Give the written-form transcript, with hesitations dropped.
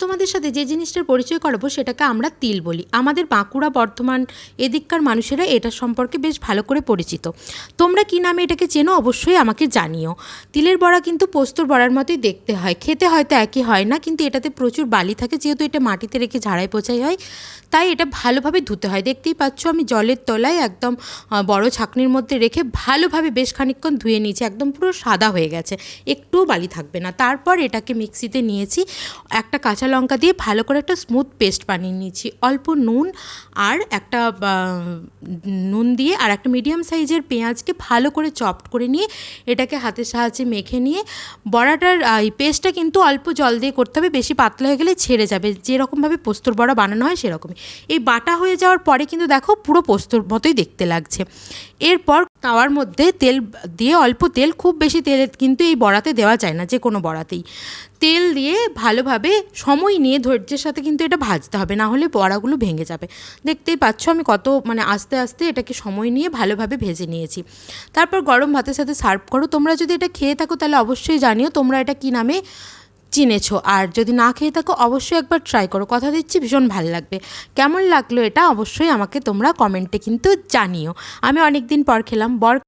তোমাদের সাথে যে জিনিসটার পরিচয় করাবো সেটাকে আমরা তিল বলি। আমাদের বাঁকুড়া, বর্ধমান এদিককার মানুষেরা এটা সম্পর্কে বেশ ভালো করে পরিচিত। তোমরা কী নামে এটাকে চেনো অবশ্যই আমাকে জানিও। তিলের বড়া কিন্তু পোস্তর বড়ার মতোই দেখতে হয়, খেতে হয়তো একই হয় না, কিন্তু এটাতে প্রচুর বালি থাকে, যেহেতু এটা মাটিতে রেখে ঝাড়াই পোছাই হয়, তাই এটা ভালোভাবে ধুতে হয়। দেখতেই পাচ্ছ আমি জলের তলায় একদম বড় ছাঁকনির মধ্যে রেখে ভালোভাবে বেশ খানিকক্ষণ ধুয়ে নিয়েছি, একদম পুরো সাদা হয়ে গেছে, একটুও বালি থাকবে না। তারপর এটাকে মিক্সিতে নিয়েছি, একটা কাঁচা লঙ্কা দিয়ে ভালো করে একটা স্মুথ পেস্ট বানিয়ে নিয়েছি। অল্প নুন আর নুন দিয়ে আর একটা মিডিয়াম সাইজের পেঁয়াজকে ভালো করে চপড করে নিয়ে এটাকে হাতের সাহায্যে মেখে নিয়ে বড়াটার এই পেস্টটা কিন্তু অল্প জল দিয়ে করতে হবে, বেশি পাতলা হয়ে গেলে ছেড়ে যাবে, যেরকমভাবে পোস্তর বড়া বানানো হয় সেরকমই। এই বাটা হয়ে যাওয়ার পরে কিন্তু দেখো পুরো পোস্তর মতোই দেখতে লাগছে। এরপর তাওয়ার মধ্যে তেল দিয়ে, অল্প তেল, খুব বেশি তেল কিন্তু এই বড়াতে দেওয়া যায় না, যে কোনো বড়াতেই তেল দিয়ে ভালোভাবে সময় নিয়ে ধৈর্যের সাথে কিন্তু এটা ভাজতে হবে, না হলে বড়াগুলো ভেঙে যাবে। দেখতেই পাচ্ছ আমি কত আস্তে আস্তে এটাকে সময় নিয়ে ভালোভাবে ভেজে নিয়েছি। তারপর গরম ভাতের সাথে সার্ভ করো। তোমরা যদি এটা খেয়ে থাকো তাহলে অবশ্যই জানিও তোমরা এটা কী নামে চিনেছো, আর যদি না খেয়ে থাকো অবশ্যই একবার ট্রাই করো, কথা দিচ্ছি ভীষণ ভালো লাগবে। কেমন লাগলো এটা অবশ্যই আমাকে তোমরা কমেন্টে কিন্তু জানিও। আমি অনেক দিন পর খেলাম।